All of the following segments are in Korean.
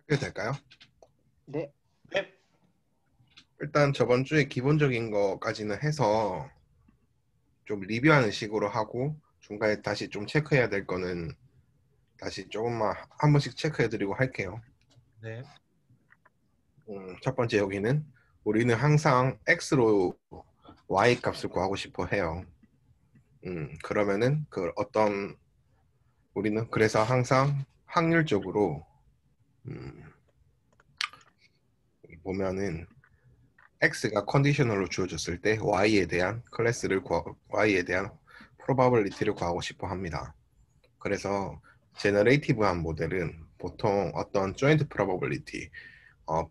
해도 될까요? 네. 네. 일단 저번 주에 기본적인 거까지는 해서 좀 리뷰하는 식으로 하고 중간에 다시 좀 체크해야 될 거는 다시 조금만 한 번씩 체크해드리고 할게요. 네. 첫 번째 여기는 우리는 항상 x로 y 값을 구하고 싶어 해요. 그러면은 그 어떤 우리는 그래서 항상 확률적으로 여기 보면은 x가 컨디셔널로 주어졌을 때 y에 대한 y에 대한 probability를 구하고 싶어 합니다. 그래서 제너레이티브한 모델은 보통 어떤 joint probability,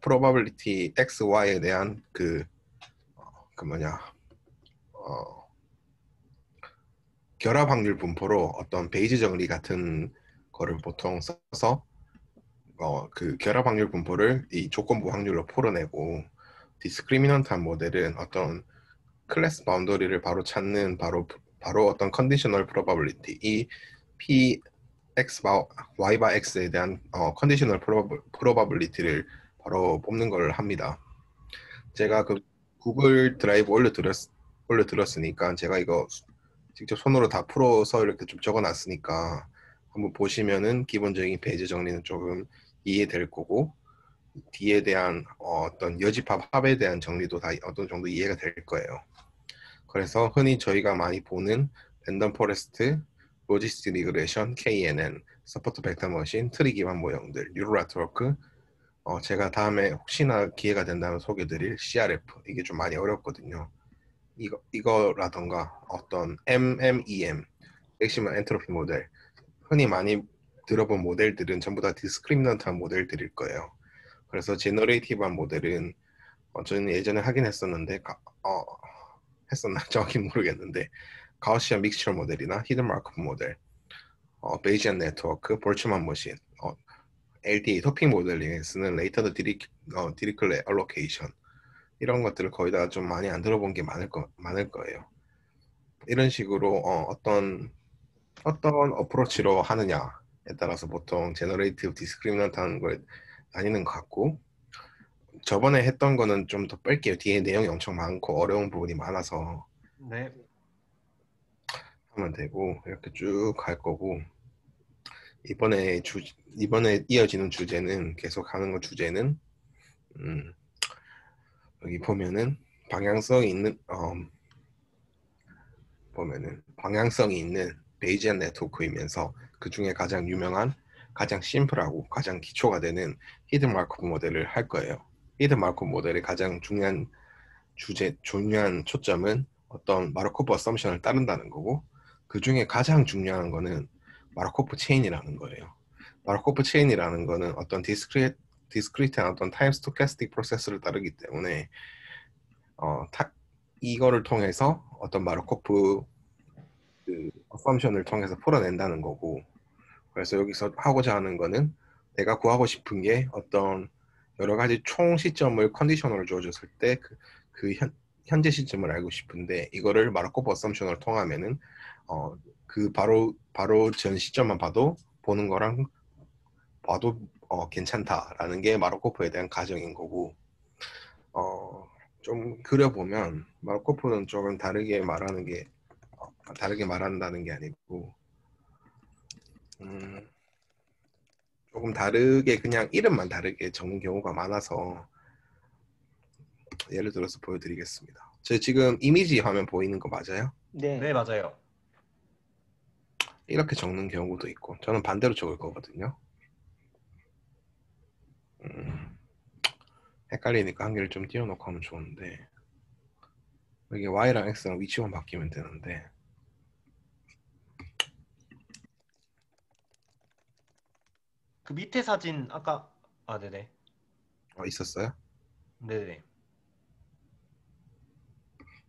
probability x, y에 대한 그 뭐냐, 어, 결합 확률 분포로 어떤 베이지 정리 같은 거를 보통 써서 그 결합 확률 분포를 이 조건부 확률로 풀어내고 디스크리미넌트한 모델은 어떤 클래스 바운더리를 바로 찾는 바로 어떤 컨디셔널 프로바빌리티 이 p x 바 y 바 x에 대한 컨디셔널 프로바빌리티를 바로 뽑는 걸 합니다. 제가 그 구글 드라이브 올려드렸으니까 제가 이거 직접 손으로 다 풀어서 이렇게 좀 적어놨으니까 한번 보시면은 기본적인 배제 정리는 조금 이해될 거고 D에 대한 어떤 여집합 합에 대한 정리도 다 어느 정도 이해가 될 거예요. 그래서 흔히 저희가 많이 보는 랜덤 포레스트, 로지스틱 리그레션, KNN, 서포트 벡터 머신, 트리 기반 모형들, 뉴럴 네트워크, 제가 다음에 혹시나 기회가 된다면 소개드릴 CRF 이게 좀 많이 어렵거든요. 이거라던가 어떤 MMEM, 맥시멈 엔트로피 모델, 흔히 많이 들어본 모델들은 전부 다 디스크리미넌트한 모델들일 거예요. 그래서 제너레이티브한 모델은 저는 예전에 하긴 했었는데 했었나 정확히 모르겠는데 가우시안 믹스처 모델이나 히든 마크업 모델, 베이지안 네트워크, 볼츠만 머신, LDA 토핑 모델링에 쓰는 레이터드 디리클레 알로케이션 이런 것들을 거의 다 좀 많이 안 들어본 게 많을 거예요. 이런 식으로 어떤 어프로치로 하느냐에 따라서 보통 제너레이티브 디스크리미넌트한 걸 나뉘는 것 같고 저번에 했던 거는 좀 더 뺄게요. 뒤에 내용이 엄청 많고 어려운 부분이 많아서 네. 하면 되고 이렇게 쭉 갈 거고 이번에 이어지는 주제는 계속 하는 거 주제는 음, 여기 보면은 방향성이 있는 방향성이 있는 베이지안 네트워크이면서 그 중에 가장 유명한 가장 심플하고 가장 기초가 되는 히든 마크업 모델을 할 거예요. 히든 마크업 모델의 가장 중요한 초점은 어떤 마르코프 어썸션을 따른다는 거고 그 중에 가장 중요한 거는 마르코프 체인이라는 거예요. 마르코프 체인이라는 거는 어떤 디스크리트한 어떤 타임 스토캐스틱 프로세스를 따르기 때문에 이거를 통해서 어떤 마르코프 그 어썸션을 통해서 풀어낸다는 거고 그래서 여기서 하고자 하는 거는 내가 구하고 싶은 게 어떤 여러 가지 총 시점을 컨디셔널을 주어졌을 때 그 현재 시점을 알고 싶은데 이거를 마르코프 어썸션을 통하면은 그 바로 전 시점만 보는 거랑 봐도 괜찮다라는 게 마르코프에 대한 가정인 거고 좀 그려보면 마르코프는 조금 다르게 말한다는 게 아니고 조금 다르게 그냥 이름만 다르게 적는 경우가 많아서 예를 들어서 보여드리겠습니다. 저 지금 이미지 화면 보이는 거 맞아요? 네. 네, 맞아요. 이렇게 적는 경우도 있고 저는 반대로 적을 거거든요. 헷갈리니까 한 개를 좀 띄워놓고 하면 좋은데 여기 Y랑 X랑 위치만 바뀌면 되는데 그 밑에 사진 아까 네네. 있었어요? 네네.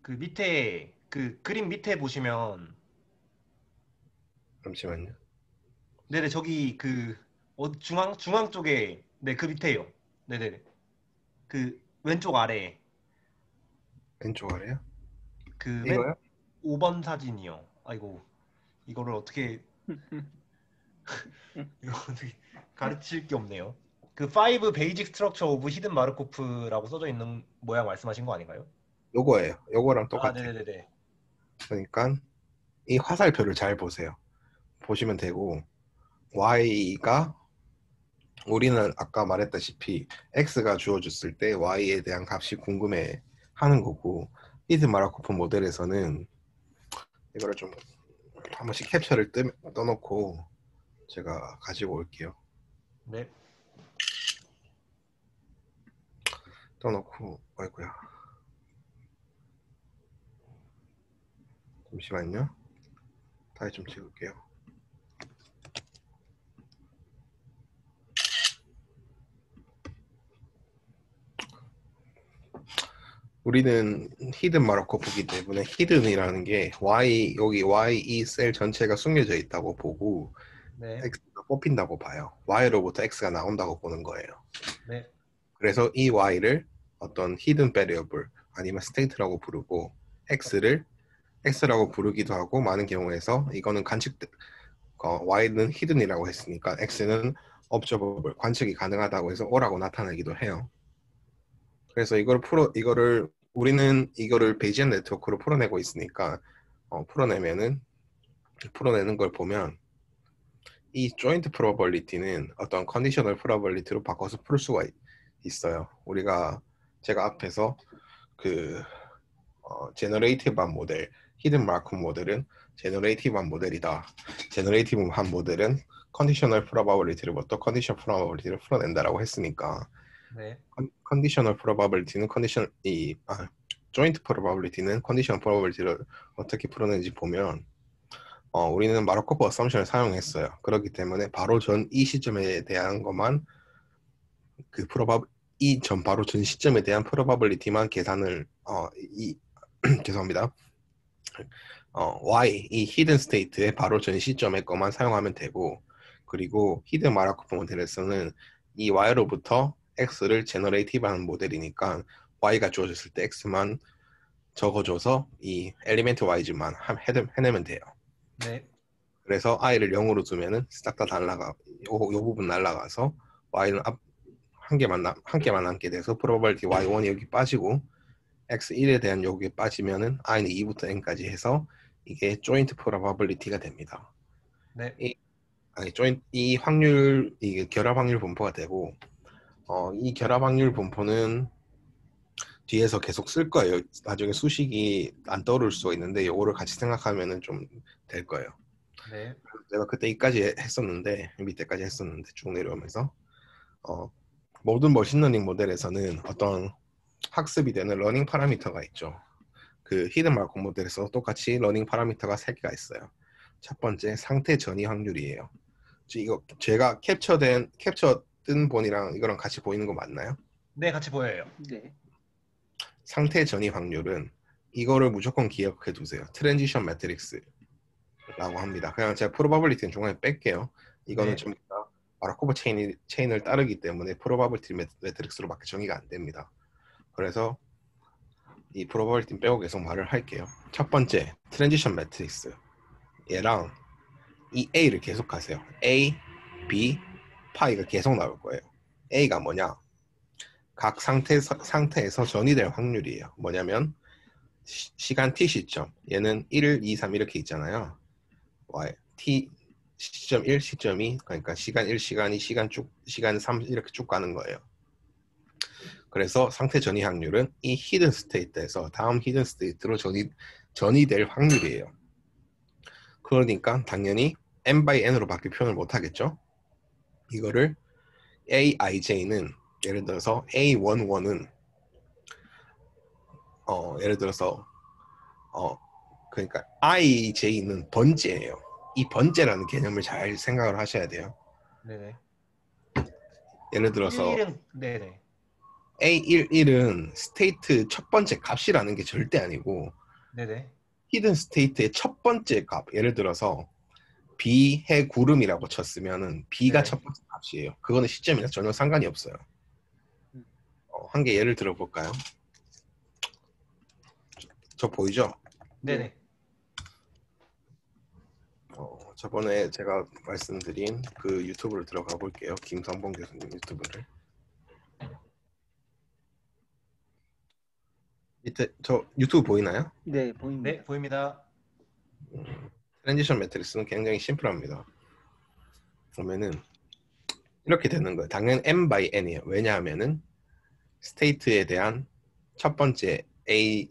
그 밑에 그 그림 밑에 보시면 잠시만요. 네네 저기 그 중앙 쪽에 네 그 밑에요. 네네. 그 왼쪽 아래 왼쪽 아래요? 그 맨 이거요? 5번 사진이요. 아이고 이거를 어떻게 이거 어떻게 가르칠 게 없네요. 그 5 베이직 스트럭처 오브 히든 마르코프라고 써져 있는 모양 말씀하신 거 아닌가요? 요거예요. 요거랑 아, 똑같아요. 네네네네. 그러니까 이 화살표를 잘 보세요. 보시면 되고 y가 우리는 아까 말했다시피 x가 주어졌을 때 y에 대한 값이 궁금해 하는 거고 히든 마르코프 모델에서는 이거를 좀 한 번씩 캡처를 떠놓고 제가 가지고 올게요. 네. 떠놓고 아이고야 잠시만요. 다시 좀 찍을게요. 우리는 히든 마르코프기 때문에 히든이라는 게 여기 y 셀 전체가 숨겨져 있다고 보고 네. x가 뽑힌다고 봐요. y로부터 x가 나온다고 보는 거예요. 네. 그래서 이 y를 어떤 히든 베리어블 아니면 스테이트라고 부르고 x를 x라고 부르기도 하고 많은 경우에서 이거는 y는 히든이라고 했으니까 x는 observable 관측이 가능하다고 해서 o라고 나타내기도 해요. 그래서 우리는 이거를 베이지안 네트워크로 풀어내고 있으니까 풀어내는 걸 보면 이 joint probability는 어떤 conditional probability로 바꿔서 풀 수가 있어요. 제가 앞에서 그 제너레이티브한 모델, 히든 마르코프 모델은 제너레이티브한 모델이다. 제너레이티브한 모델은 컨디셔널 프로바빌리티로부터 컨디션 프로바빌리티를 풀어낸다라고 했으니까 네. 컨디셔널 프로바빌리티는 조인트 프로바빌리티는 컨디션 프로바빌리티를 어떻게 풀어내는지 보면 우리는 마르코프 어썸션을 사용했어요. 그렇기 때문에 바로 전 이 시점에 대한 것만 그 프로바 이전 바로 전 시점에 대한 프로바빌리티만 계산을 죄송합니다. y 이 히든 스테이트의 바로 전 시점의 것만 사용하면 되고 그리고 히든 마르코프 모델에서는 이 y로부터 x를 제너레이티브하는 모델이니까 y가 주어졌을 때 x만 적어줘서 이 엘리멘트 y즈만 해내면 돼요. 네. 그래서 i를 0으로 두면은 싹 다 요 부분 날라가서 y는 한 개만 남게 돼서 프로바빌티 y1이 여기 빠지고 x1에 대한 요구에 빠지면은 i는 2부터 n까지 해서 이게 조인트 프로바빌리티가 됩니다. 네. 이 이게 결합 확률 분포가 되고 이 결합 확률 분포는 뒤에서 계속 쓸 거예요. 나중에 수식이 안 떠오를 수가 있는데 요거를 같이 생각하면은 좀 될 거예요. 네. 내가 그때 밑에까지 했었는데 쭉 내려오면서 모든 머신러닝 모델에서는 어떤 학습이 되는 러닝 파라미터가 있죠. 그 히든 마르코프 모델에서 똑같이 러닝 파라미터가 3개가 있어요. 첫 번째 상태 전이 확률이에요. 이거 제가 캡처 뜬 본이랑 이거랑 같이 보이는 거 맞나요? 네, 같이 보여요. 네. 상태 전이 확률은 이거를 무조건 기억해 두세요. 트랜지션 매트릭스라고 합니다. 그냥 제가 프로바빌리티는 중간에 뺄게요. 이거는 네. 전부 다 마르코프 체인을 따르기 때문에 프로바빌리티 매트릭스로밖에 정의가 안 됩니다. 그래서 이 프로바빌리티 빼고 계속 말을 할게요. 첫 번째 트랜지션 매트릭스 얘랑 이 A를 계속하세요. A, B, 파이가 계속 나올 거예요. A가 뭐냐? 각 상태에서 전이될 확률이에요. 뭐냐면 시간 t 시점 얘는 1, 2, 3 이렇게 있잖아요. y t 시점 1, 시점 2 그러니까 시간 1, 시간 2, 시간 3 이렇게 쭉 가는 거예요. 그래서 상태 전이 확률은 이 히든 스테이트에서 다음 히든 스테이트로 전이 될 확률이에요. 그러니까 당연히 n by n으로밖에 표현을 못 하겠죠. 이거를 aij는 예를 들어서 a11은 예를 들어서 그러니까 ij는 번째예요. 이 번째라는 개념을 잘 생각을 하셔야 돼요. 네네. 예를 들어서 1은 네네. A11은 스테이트 첫 번째 값이라는 게 절대 아니고 네네. 히든 스테이트의 첫 번째 값 예를 들어서 B해 구름이라고 쳤으면은 B가 네네. 첫 번째 값이에요. 그거는 시점이랑 전혀 상관이 없어요. 한 개 예를 들어볼까요? 저 보이죠? 네네. 저번에 제가 말씀드린 그 유튜브를 들어가 볼게요. 김성봉 교수님 유튜브를. 밑에 저 유튜브 보이나요? 네, 보입니다. 네, 보입니다. 트랜지션 매트릭스는 굉장히 심플합니다. 그러면은 이렇게 되는 거예요. 당연 n by n이에요. 왜냐하면은 스테이트에 대한 첫 번째 A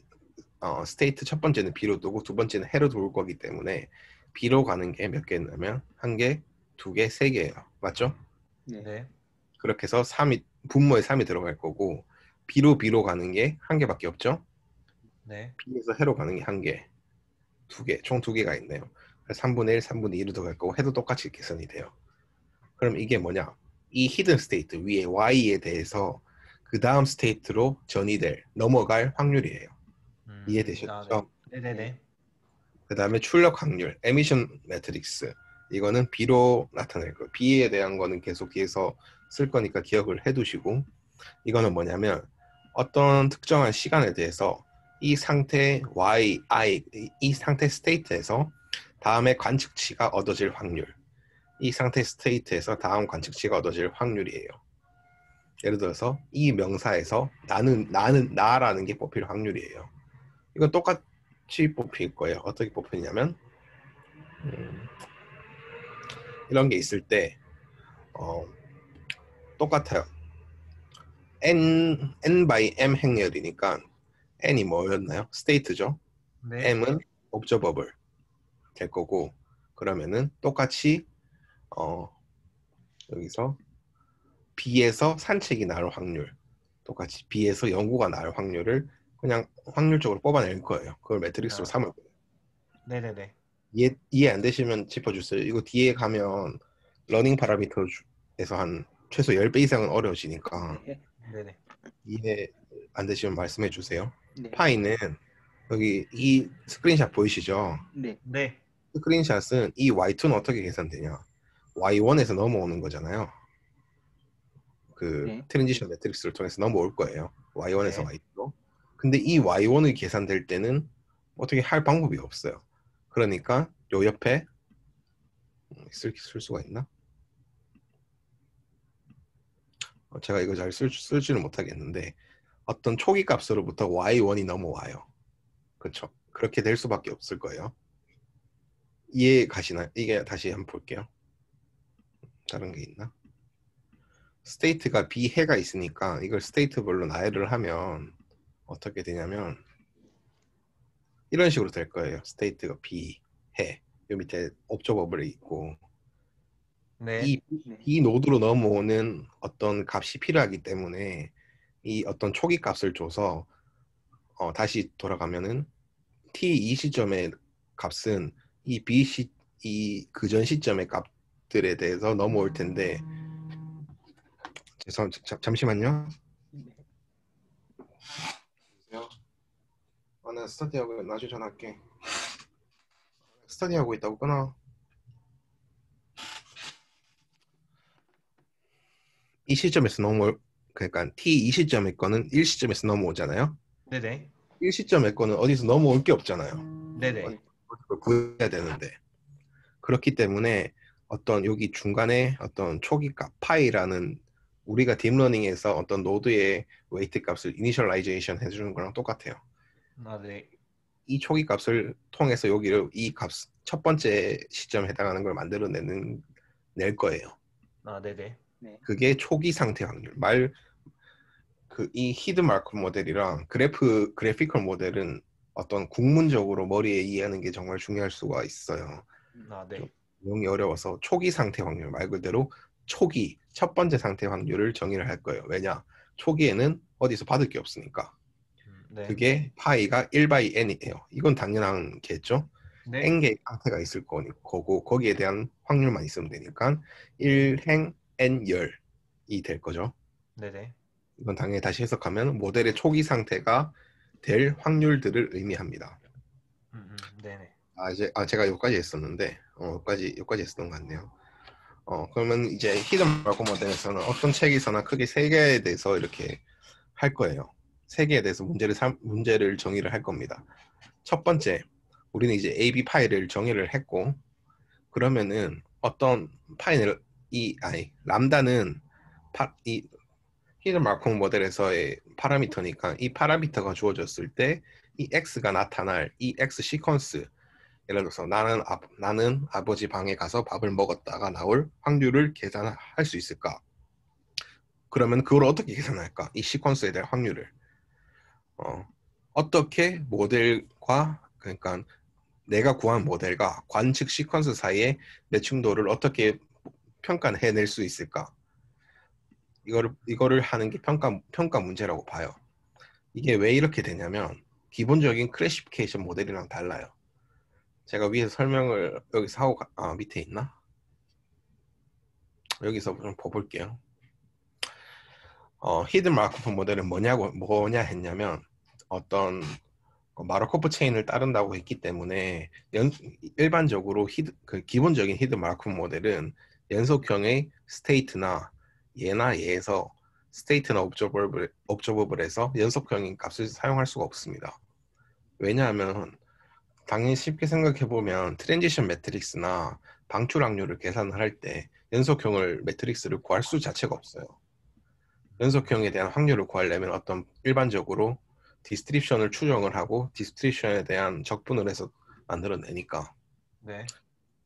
스테이트 첫 번째는 B로 두고 두 번째는 해로 돌 거기 때문에 B로 가는 게 몇 개냐면 한 개, 두 개, 세 개예요. 맞죠? 네. 네. 그렇게 해서 3이 분모에 3이 들어갈 거고 B로 가는 게 한 개밖에 없죠? 네. B에서 해로 가는 게 한 개, 두 개, 총 두 개가 있네요. 3분의 1, 3분의 2로 들어갈 거고 해도 똑같이 계산이 돼요. 그럼 이게 뭐냐? 이 히든 스테이트 위에 Y에 대해서 그 다음 스테이트로 넘어갈 확률이에요. 이해되셨죠? 네. 네네네. 그 다음에 출력 확률, 에미션 매트릭스. 이거는 B로 나타낼 거예요. B에 대한 거는 계속 뒤에서 쓸 거니까 기억을 해두시고, 이거는 뭐냐면 어떤 특정한 시간에 대해서 이 상태 Y, I, 이 상태 스테이트에서 다음에 관측치가 얻어질 확률, 이 상태 스테이트에서 다음 관측치가 얻어질 확률이에요. 예를 들어서 이 명사에서 나라는 게 뽑힐 확률이에요. 이건 똑같이 뽑힐 거예요. 어떻게 뽑히냐면 이런 게 있을 때 똑같아요. n by m 행렬이니까 n이 뭐였나요? 스테이트죠. 네. m은 옵저버블 될 거고, 그러면은 똑같이 여기서 B에서 산책이 날 확률, 똑같이 B에서 연구가 날 확률을 그냥 확률적으로 뽑아낼 거예요. 그걸 매트릭스로 삼을 거예요. 네네네. 이해 안 되시면 짚어주세요. 이거 뒤에 가면 러닝 파라미터에서 한 최소 10배 이상은 어려워지니까 네네. 이해 안 되시면 말씀해 주세요. 네. 파이는 여기 이 스크린샷 보이시죠? 네. 네. 스크린샷은 이 Y2는 어떻게 계산되냐? Y1에서 넘어오는 거잖아요. 그 네. 트랜지션 매트릭스를 통해서 넘어올 거예요. Y1에서 네. Y2로. 근데 이 Y1이 계산될 때는 어떻게 할 방법이 없어요. 그러니까 요 옆에 쓸 수가 있나? 제가 이거 잘 쓸지는 못하겠는데 어떤 초기 값으로부터 Y1이 넘어와요. 그렇죠? 그렇게 될 수밖에 없을 거예요. 이해 가시나요? 이게 다시 한번 볼게요. 다른 게 있나? 스테이트가 B해가 있으니까 이걸 스테이트별로 나열을 하면 어떻게 되냐면 이런 식으로 될 거예요. 스테이트가 B해. 요 밑에 옵저버블이 있고 네. 이 노드로 넘어오는 어떤 값이 필요하기 때문에 이 어떤 초기 값을 줘서 다시 돌아가면은 T2 시점의 값은 이 이 그전 시점의 값들에 대해서 넘어올 텐데 잠시만요. 나 스터디하고 나중에 전화할게. 스터디하고 있다고 끊어. 이 시점에서 그러니까 T2 시점의 거는 1 시점에서 넘어오잖아요. 네네. 1 시점의 거는 어디서 넘어올 게 없잖아요. 네네. 그걸 구해야 되는데 그렇기 때문에 어떤 여기 중간에 어떤 초기값 파이라는 우리가 딥러닝에서 어떤 노드의 웨이트 값을 이니셜라이제이션 해주는 거랑 똑같아요. 네. 이 초기 값을 통해서 여기를 이 값 첫 번째 시점에 해당하는 걸 낼 거예요. 네네. 그게 초기 상태 확률. 이 히드 마크 모델이랑 그래피컬 모델은 어떤 국문적으로 머리에 이해하는 게 정말 중요할 수가 있어요. 네. 내용이 어려워서 초기 상태 확률 말 그대로 초기 첫 번째 상태 확률을 정의를 할 거예요. 왜냐? 초기에는 어디서 받을 게 없으니까. 네. 그게 파이가 1 by n이에요. 이건 당연한 게죠. 네. n개의 상태가 있을 거고 거기에 대한 확률만 있으면 되니까 1행 n 열이 될 거죠. 네네. 이건 당연히 다시 해석하면 모델의 초기 상태가 될 확률들을 의미합니다. 네네. 제가 여기까지 했었는데 여기까지 했었던 것 같네요. 그러면 이제 히든 마코 모델에서는 어떤 책에서나 크게 세 개에 대해서 이렇게 할 거예요. 세 개에 대해서 문제를 정의를 할 겁니다. 첫 번째, 우리는 이제 AB 파일을 정의를 했고 그러면은 어떤 파이널 람다는 이 히든 마크업 모델에서의 파라미터니까 이 파라미터가 주어졌을 때 이 x가 나타날 이 x 시퀀스, 예를 들어서 나는 아버지 방에 가서 밥을 먹었다가 나올 확률을 계산할 수 있을까? 그러면 그걸 어떻게 계산할까? 이 시퀀스에 대한 확률을 어떻게 모델과, 그러니까 내가 구한 모델과 관측 시퀀스 사이의 매칭도를 어떻게 평가해낼 수 있을까? 이거를 하는 게 평가 문제라고 봐요. 이게 왜 이렇게 되냐면 기본적인 클래시피케이션 모델이랑 달라요. 제가 위에서 설명을 여기서 하고 밑에 있나? 여기서 좀 봐볼게요. 히든 마르코프 모델은 뭐냐 했냐면 어떤 마르코프 체인을 따른다고 했기 때문에 일반적으로 기본적인 히든 마르코프 모델은 연속형의 스테이트나 얘나 얘에서 스테이트나 옵저버블에서 연속형인 값을 사용할 수가 없습니다. 왜냐하면 당연히 쉽게 생각해보면 트랜지션 매트릭스나 방출 확률을 계산을 할 때 연속형을 매트릭스를 구할 수 자체가 없어요. 연속형에 대한 확률을 구하려면 일반적으로 디스트리뷰션을 추정을 하고 디스트리뷰션에 대한 적분을 해서 만들어내니까. 네.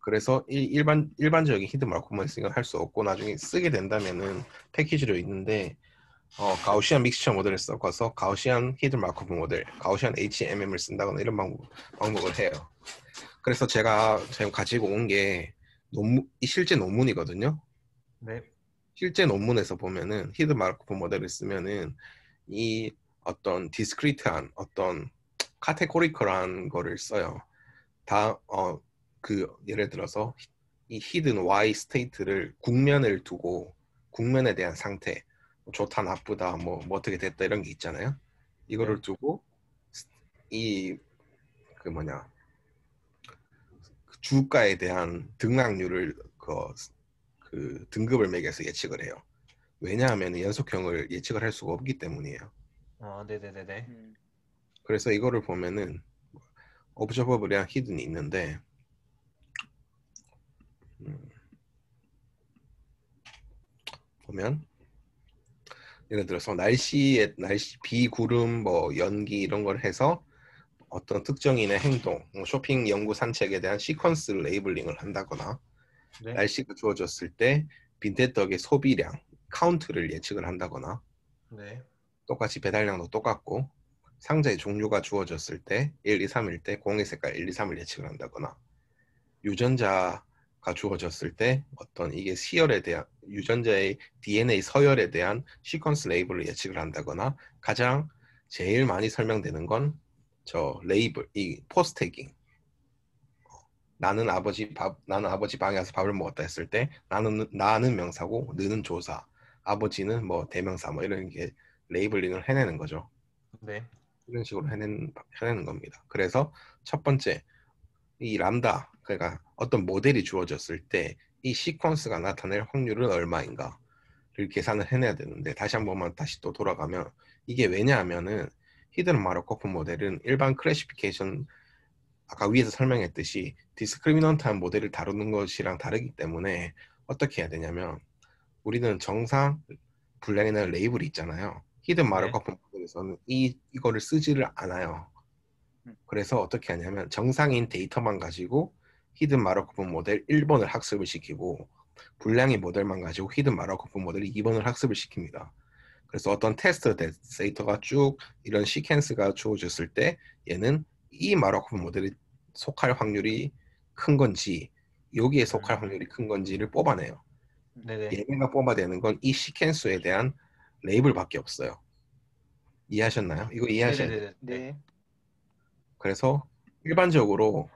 그래서 일반적인 히든 마르코프 모델을 할 수 없고 나중에 쓰게 된다면은 패키지로 있는데 가우시안 믹스처 모델을 섞어서 가우시안 히든 마르코프 모델, 가우시안 HMM을 쓴다거나 이런 방법을 해요. 그래서 제가 지금 가지고 온 게 실제 논문이거든요. 네. 실제 논문에서 보면은 히든 마르코프 모델을 쓰면은 이 어떤 디스크리트한 어떤 카테고리컬한 거를 써요. 예를 들어서 이 히든 Y 스테이트를 국면을 두고 국면에 대한 상태, 좋다 나쁘다 뭐 어떻게 됐다 이런 게 있잖아요. 이거를 네. 두고 이 뭐냐 주가에 대한 등락률을 그 등급을 매겨서 예측을 해요. 왜냐하면 연속형을 예측을 할 수가 없기 때문이에요. 네네네네. 그래서 이거를 보면은 오브저버블이랑 히든이 있는데 보면 예를 들어서 날씨 비구름 뭐 연기 이런 걸 해서 어떤 특정인의 행동, 쇼핑, 연구, 산책에 대한 시퀀스 레이블링을 한다거나 네. 날씨가 좋아졌을 때 빈대떡의 소비량, 카운트를 예측을 한다거나 네. 똑같이 배달량도 똑같고 상자의 종류가 주어졌을 때 1, 2, 3일 때 공의 색깔 1, 2, 3을 예측을 한다거나 유전자가 주어졌을 때 어떤 이게 시열에 대한 유전자의 DNA 서열에 대한 시퀀스 레이블을 예측을 한다거나 가장 제일 많이 설명되는 건 저 레이블, 이 포스태깅. 나는 아버지 방에 가서 밥을 먹었다 했을 때 나는 명사고 너는 조사, 아버지는 뭐 대명사 뭐 이런 게 레이블링을 해내는 거죠. 네. 이런 식으로 해내는 겁니다. 그래서 첫 번째 이 람다, 그러니까 어떤 모델이 주어졌을 때 이 시퀀스가 나타낼 확률은 얼마인가를 계산을 해내야 되는데 다시 한 번만 다시 또 돌아가면 이게 왜냐하면은 히든 마르코프 모델은 일반 클래시피케이션 아까 위에서 설명했듯이 디스크리미넌트한 모델을 다루는 것이랑 다르기 때문에 어떻게 해야 되냐면 우리는 정상 분량이나 레이블이 있잖아요. 히든 네. 마르코프 모델에서는 이거를 쓰지를 않아요. 그래서 어떻게 하냐면 정상인 데이터만 가지고 히든 마르코프 모델 1번을 학습을 시키고 불량의 모델만 가지고 히든 마르코프 모델 2번을 학습을 시킵니다. 그래서 어떤 테스트 데이터가 쭉 이런 시퀀스가 주어졌을 때 얘는 이 마르코프 모델이 속할 확률이 큰 건지 여기에 속할 확률이 큰 건지를 뽑아내요. 네네. 얘네가 뽑아내는 건 이 시퀀스에 대한 레이블밖에 없어요. 이해하셨나요? 이거 이해하셔야 돼요. 네네네네. 네. 네. 그래서 일반적으로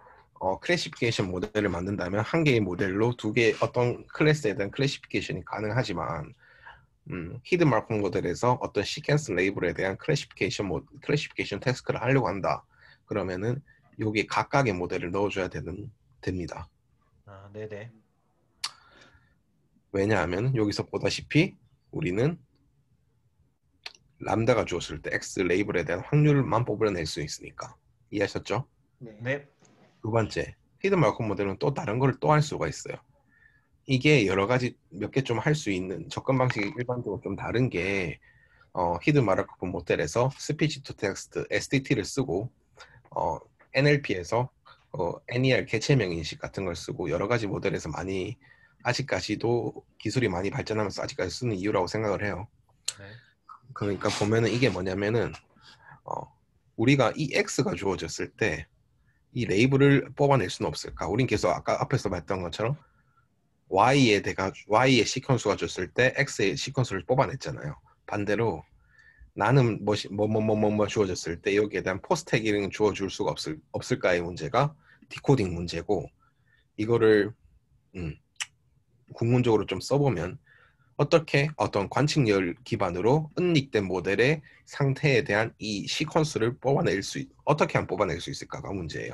클래시피케이션 모델을 만든다면 한 개의 모델로 두 개 어떤 클래스에 대한 클래시피케이션이 가능하지만 히든 마르코프 모델에서 어떤 시퀀스 레이블에 대한 클래시피케이션 태스크를 하려고 한다. 그러면은 여기 각각의 모델을 넣어줘야 됩니다. 네네. 왜냐하면 여기서 보다시피 우리는 람다가 주었을 때 X 레이블에 대한 확률만 뽑아낼 수 있으니까. 이해하셨죠? 네. 네. 두 번째, 히든 마르코프 모델은 또 다른 거를 또 할 수가 있어요. 이게 여러 가지 몇 개 좀 할 수 있는 접근 방식이 일반적으로 좀 다른 게 히든 마르코프 모델에서 스피치 투 텍스트 STT를 쓰고 NLP에서 NER 개체명 인식 같은 걸 쓰고 여러 가지 모델에서 많이 아직까지도 기술이 많이 발전하면서 아직까지 쓰는 이유라고 생각을 해요. 네. 그러니까 보면은 이게 뭐냐면은 우리가 이 X가 주어졌을 때 이 레이블을 뽑아낼 수는 없을까? 우린 계속 아까 앞에서 말했던 것처럼 Y의 시퀀스가 줬을 때 X의 시퀀스를 뽑아냈잖아요. 반대로 나는 뭐 주어졌을 때 여기에 대한 포스트태깅을 주어줄 수가 없을까의 문제가 디코딩 문제고 이거를 국문적으로 좀 써보면 어떻게 어떤 관측열 기반으로 은닉된 모델의 상태에 대한 이 시퀀스를 어떻게 하면 뽑아낼 수 있을까가 문제예요.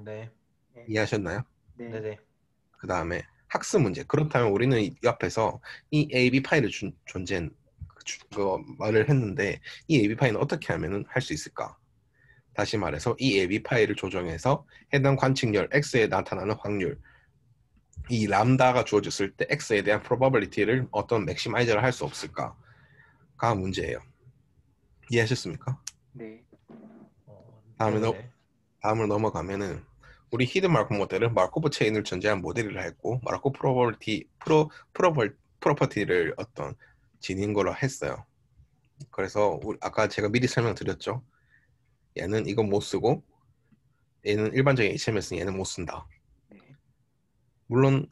네. 이해하셨나요? 네네. 그 다음에 학습 문제. 그렇다면 우리는 이 옆에서 이 AV 파일을 말을 했는데 이 AV 파일은 어떻게 하면 할 수 있을까? 다시 말해서 이 AV 파일을 조정해서 해당 관측열 X에 나타나는 확률 이 람다가 주어졌을 때 X에 대한 probability를 어떤 맥시마이저를 할 수 없을까가 문제예요. 이해하셨습니까? 네. 네네네. 다음으로 넘어가면은 우리 히든 마르코프 모델은 마르코프 체인을 전제한 모델이라 했고 마르코프 프로퍼티를 어떤 지닌 걸로 했어요. 그래서 아까 제가 미리 설명드렸죠. 얘는 이거 못 쓰고 얘는 일반적인 HMS는 얘는 못 쓴다. 네. 물론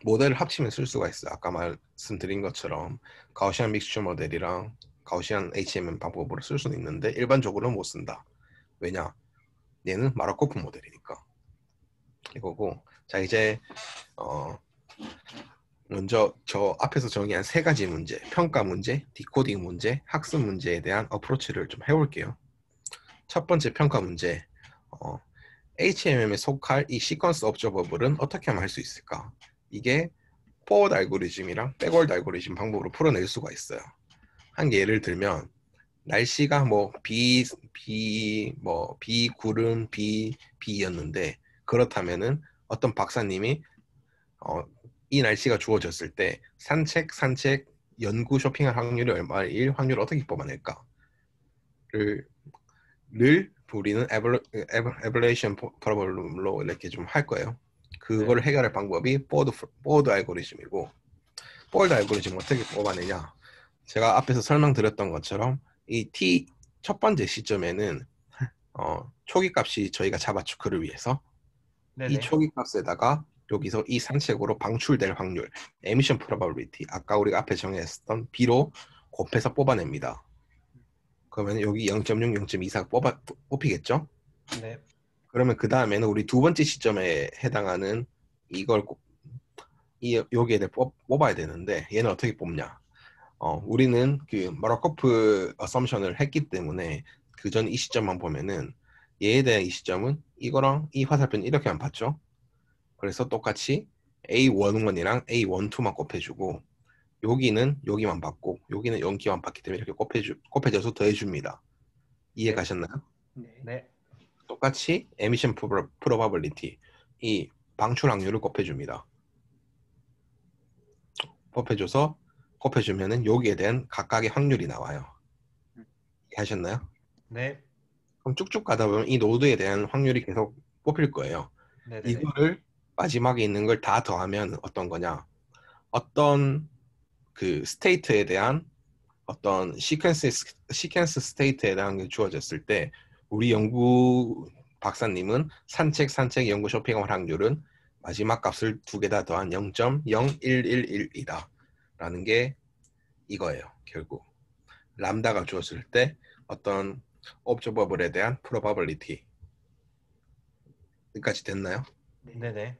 모델을 합치면 쓸 수가 있어요. 아까 말씀드린 것처럼 가우시안 믹스처 모델이랑 가우시안 HMM 방법으로 쓸 수는 있는데 일반적으로는 못 쓴다. 왜냐? 얘는 마르코프 모델이니까. 이거고 자 이제 먼저 저 앞에서 정의한 세 가지 문제, 평가 문제, 디코딩 문제, 학습 문제에 대한 어프로치를 좀 해볼게요. 첫 번째 평가 문제, HMM에 속할 이 시퀀스 옵저버블은 어떻게 하면 할 수 있을까? 이게 포워드 알고리즘이랑 백워드 알고리즘 방법으로 풀어낼 수가 있어요. 한 예를 들면 날씨가 비 구름 비였는데 그렇다면은 어떤 박사님이 이 날씨가 주어졌을 때 산책 연구 쇼핑할 확률이 얼마일 확률을 어떻게 뽑아낼까를 우리는 에벌레이션 프로블럼으로 이렇게 좀 할 거예요. 그걸 해결할 방법이 포워드 알고리즘이고 포워드 알고리즘 어떻게 뽑아내냐? 제가 앞에서 설명드렸던 것처럼 이 T 첫 번째 시점에는 초기 값이 저희가 잡았죠. 그를 위해서 이 네네. 초기 값에다가 여기서 이 산책으로 방출될 확률 emission probability 아까 우리가 앞에 정했던 B로 곱해서 뽑아냅니다. 그러면 여기 0.6, 0.24 뽑히겠죠? 네. 그러면 그 다음에는 우리 두 번째 시점에 해당하는 이걸 여기에 대해 뽑아야 되는데 얘는 어떻게 뽑냐? 우리는 그 마르코프 어썸션을 했기 때문에 그 전 이 시점만 보면은 얘에 대한 이 시점은 이거랑 이 화살표는 이렇게만 봤죠. 그래서 똑같이 A11이랑 A12만 곱해주고 여기는 여기만 받고 여기는 여기만 받기 때문에 이렇게 곱해져서 더해줍니다. 이해 네. 가셨나요? 네. 네. 똑같이 emission probability 이 방출 확률을 곱해줍니다. 곱해주면은 여기에 대한 각각의 확률이 나와요. 이해하셨나요? 네. 그럼 쭉쭉 가다 보면 이 노드에 대한 확률이 계속 뽑힐 거예요. 네네네. 이거를 마지막에 있는 걸 다 더하면 어떤 거냐? 어떤 그 스테이트에 대한 어떤 시퀀스 스테이트에 대한 게 주어졌을 때 우리 연구 박사님은 산책 연구 쇼핑할 확률은 마지막 값을 두 개 다 더한 0.0111이다 라는 게 이거예요. 결국 람다가 주었을 때 어떤 옵저버블에 대한 probability 여기까지 됐나요? 네네.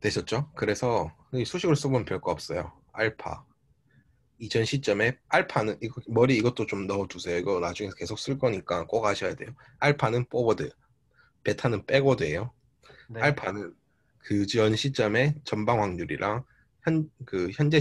되셨죠? 그래서 수식을 써보면 별거 없어요. 알파 이전 시점에 알파는 이것도 좀 넣어두세요. 이거 나중에 계속 쓸 거니까 꼭 아셔야 돼요. 알파는 포워드, 베타는 백워드예요. 네. 알파는 그 전 시점의 전방 확률이랑 현재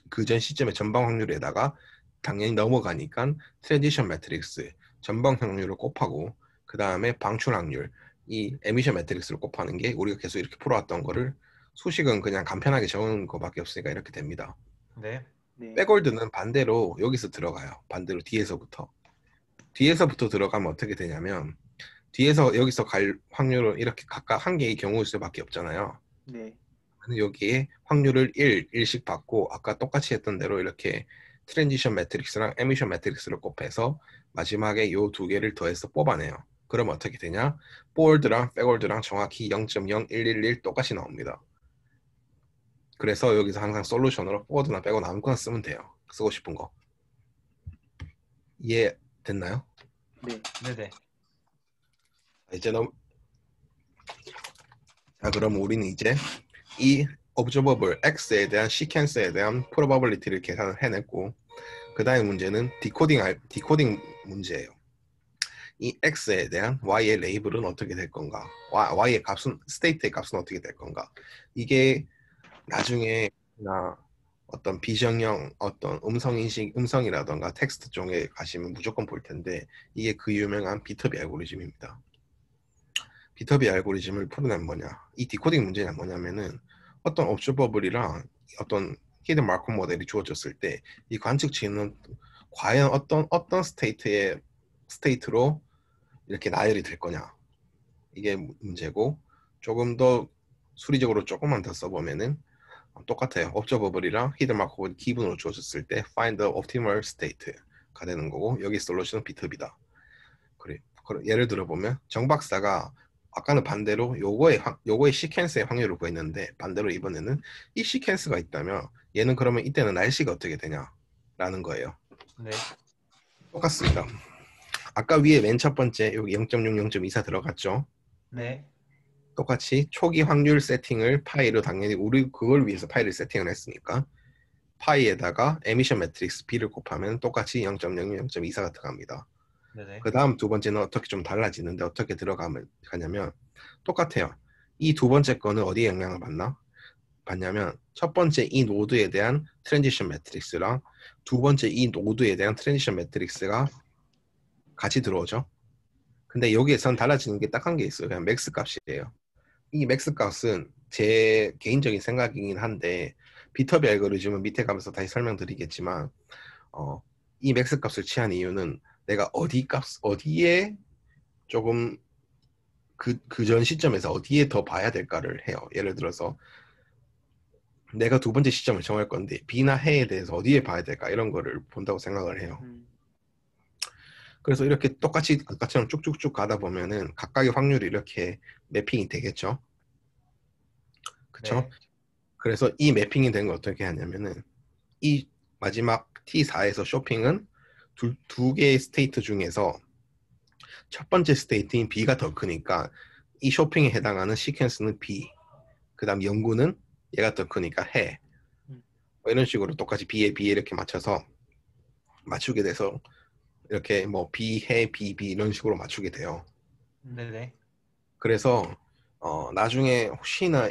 그 전 시점의 전방 확률에다가 당연히 넘어가니까 트랜지션 매트릭스 전방 확률을 곱하고 그 다음에 방출 확률. 이 에미션 매트릭스를 곱하는 게 우리가 계속 이렇게 풀어왔던 거를 수식은 그냥 간편하게 적은 거밖에 없으니까 이렇게 됩니다. 네. 네. 백월드는 반대로 여기서 들어가요. 반대로 뒤에서부터 들어가면 어떻게 되냐면 뒤에서 여기서 갈 확률은 이렇게 각각 한 개의 경우일 수밖에 없잖아요. 네. 여기에 확률을 1씩 받고 아까 똑같이 했던 대로 이렇게 트랜지션 매트릭스랑 에미션 매트릭스를 곱해서 마지막에 요 두 개를 더해서 뽑아내요. 그럼 어떻게 되냐? 포월드랑 백월드랑 정확히 0.0111 똑같이 나옵니다. 그래서 여기서 항상 솔루션으로 포워드나 백워드 아무거나 쓰면 돼요. 쓰고 싶은 거. 이해 됐나요? 네. 네네. 이제 자, 그럼 우리는 이제 이 observable x에 대한 시퀀스에 대한 probability를 계산을 해냈고 그 다음에 문제는 디코딩 문제예요. 이 x에 대한 y의 레이블은 어떻게 될 건가? y의 값은 스테이트의 값은 어떻게 될 건가? 이게 나중에 어떤 비정형 어떤 음성인식 음성이라던가 텍스트 쪽에 가시면 무조건 볼 텐데 이게 그 유명한 비터비 알고리즘입니다. 비터비 알고리즘을 풀어낸 뭐냐? 이 디코딩 문제는 뭐냐면은 어떤 observable이랑 어떤 히든 마크업 모델이 주어졌을 때 이 관측치는 과연 어떤 스테이트로 이렇게 나열이 될 거냐? 이게 문제고 조금 더 수리적으로 조금만 더 써보면은 똑같아요. observable이랑 히든 마크업이 기본으로 주어졌을 때 find the optimal state가 되는 거고 여기 솔루션은 비트비다. 그래. 예를 들어 보면 정 박사가 아까는 반대로 요거의 시퀀스의 확률을 구했는데 반대로 이번에는 이 시퀀스가 있다면 얘는 그러면 이때는 날씨가 어떻게 되냐라는 거예요. 네. 똑같습니다. 아까 위에 맨 첫 번째 여기 0.6, 0.24 들어갔죠. 네. 똑같이 초기 확률 세팅을 파이로 당연히 우리 그걸 위해서 파이를 세팅을 했으니까 파이에다가 에미션 매트릭스 B를 곱하면 똑같이 0.06, 0.24가 들어갑니다. 네네. 그 다음 두 번째는 어떻게 좀 달라지는데 어떻게 들어가냐면 똑같아요. 이 두 번째 거는 어디에 영향을 받냐면 첫 번째 이 노드에 대한 트랜지션 매트릭스랑 두 번째 이 노드에 대한 트랜지션 매트릭스가 같이 들어오죠. 근데 여기에선 달라지는 게 딱 한 게 있어요. 그냥 맥스 값이에요. 이 맥스 값은 제 개인적인 생각이긴 한데 비터비 알고리즘은 밑에 가면서 다시 설명드리겠지만 이 맥스 값을 취한 이유는 내가 어디에 조금 그 전 시점에서 어디에 더 봐야 될까를 해요. 예를 들어서 내가 두 번째 시점을 정할 건데 B나 해에 대해서 어디에 봐야 될까 이런 거를 본다고 생각을 해요. 그래서 이렇게 똑같이 아까처럼 쭉쭉쭉 가다 보면은 각각의 확률이 이렇게 매핑이 되겠죠. 그쵸? 네. 그래서 이 매핑이 된 거 어떻게 하냐면은 이 마지막 T4에서 쇼핑은 두 개의 스테이트 중에서 첫 번째 스테이트인 B가 더 크니까 이 쇼핑에 해당하는 시퀀스는 B, 그 다음 연구는 얘가 더 크니까 해. 뭐 이런 식으로 똑같이 B에 이렇게 맞추게 돼서 이렇게 뭐 B, 해, B 이런 식으로 맞추게 돼요. 네네. 그래서 나중에 혹시나